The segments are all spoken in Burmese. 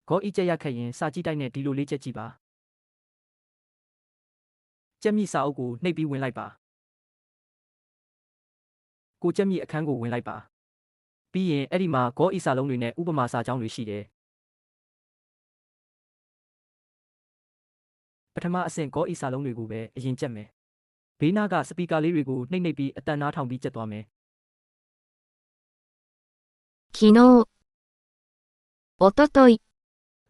ခေါဤချက်ရခက်ရင်စာကြည့်တိုက်နဲ့ဒီလိုလေးချက်ကြည့်ပါကြက်မြစ်စာအုပ်ကိုနှိပ်ပြီးဝင်လိုက်ပါကိုကြက်မြစ်အခန်းကိုဝင်လိုက်ပါပြီးရင်အဲ့ဒီမှာခေါဤစာလုံးတွေနဲ့ဥပမာစာကြောင်းတွေရှိတယ်ပထမအဆင့်ခေါဤစာလုံးတွေကိုပဲအရင်ကြက်မယ်ဘေးနားကစပီကာလေးတွေကိုနှိပ်ပြီးအတန်နားထောင်ပြီးကြက်သွားမယ်昨日、おととい、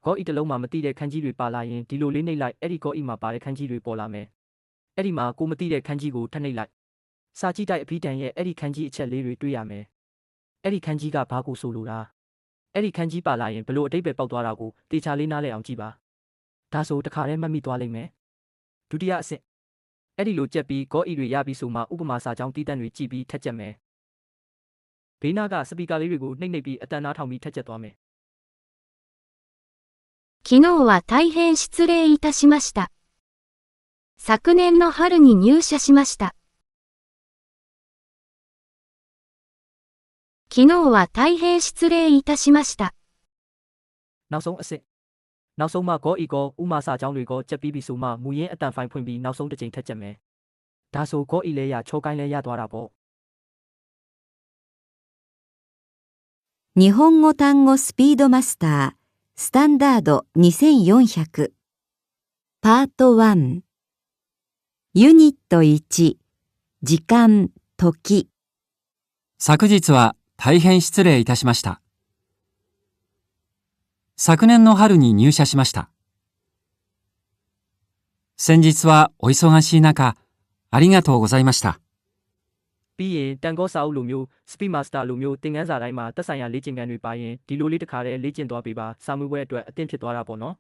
ခေါဤတစ်လုံးမှာမသိတဲ့ခန်းကြီးတွေပါလာရင်ဒီလိုလေးနှိပ်လိုက်အဲ့ဒီခေါဤမှာပါတဲ့ခန်းကြီးတွေပေါ်လာမယ်အဲ့ဒီမှာကိုမသိတဲ့ခန်းကြီးကိုထပ်နှိပ်လိုက်စာကြည့်တိုက်အပြီးတန်ရဲ့အဲ့ဒီခန်းကြီးအချက်လေးတွေတွေ့ရမယ်အဲ့ဒီခန်းကြီးကဘာကိုဆိုလိုတာအဲ့ဒီခန်းကြီးပါလာရင်ဘလို့အတိတ်ပဲပေါက်သွားတာကိုတေချာလေးနားလည်အောင်ကြည့်ပါဒါဆိုတခါတည်းမှတ်မိသွားလိမ့်မယ်ဒုတိယအဆင့်အဲ့ဒီလိုကြက်ပြီးခေါဤတွေရပြီးဆိုမှဥပမာစာကြောင်းတီးတန့်တွေကြည့်ပြီးထက်ကြက်မယ်ဘေးနားကစပီကာလေးတွေကိုနှိပ်ပြီးအတန်နားထောင်ပြီးထက်ကြက်သွားမယ်昨日は大変失礼いたしました。昨年の春に入社しました。昨日は大変失礼いたしました。နောက်ဆုံးအဆင့်နောက်ဆုံးမှခေါဤကောဥမာစာကြောင်းတွေကိုကြက်ပြီးပြီဆိုမှမူရင်းအတန်ဖိုင်ဖွင့်ပြီးနောက်ဆုံးတစ်ချိန်ထက်ကြက်မယ်ဒါဆိုခေါဤလဲရချောကိုင်းလဲရသွားတာပေါ့日本語単語スピードマスタースタンダード2400パート1ユニット1時間時昨日は大変失礼いたしました。昨年の春に入社しました。先日はお忙しい中、ありがとうございました。ပြီးရင်တန်ကောစာအုပ်လိုမျိုးစပီမာစတာလိုမျိုးသင်ခန်းစာတိုင်းမှာသက်ဆိုင်ရာလေ့ကျင့်ခန်းတွေပါရင်ဒီလိုလေးတစ်ခါတည်းလေ့ကျင့်သွားပေးပါစာမှုပွဲအတွက်အသင့်ဖြစ်သွားတာပေါ့နော်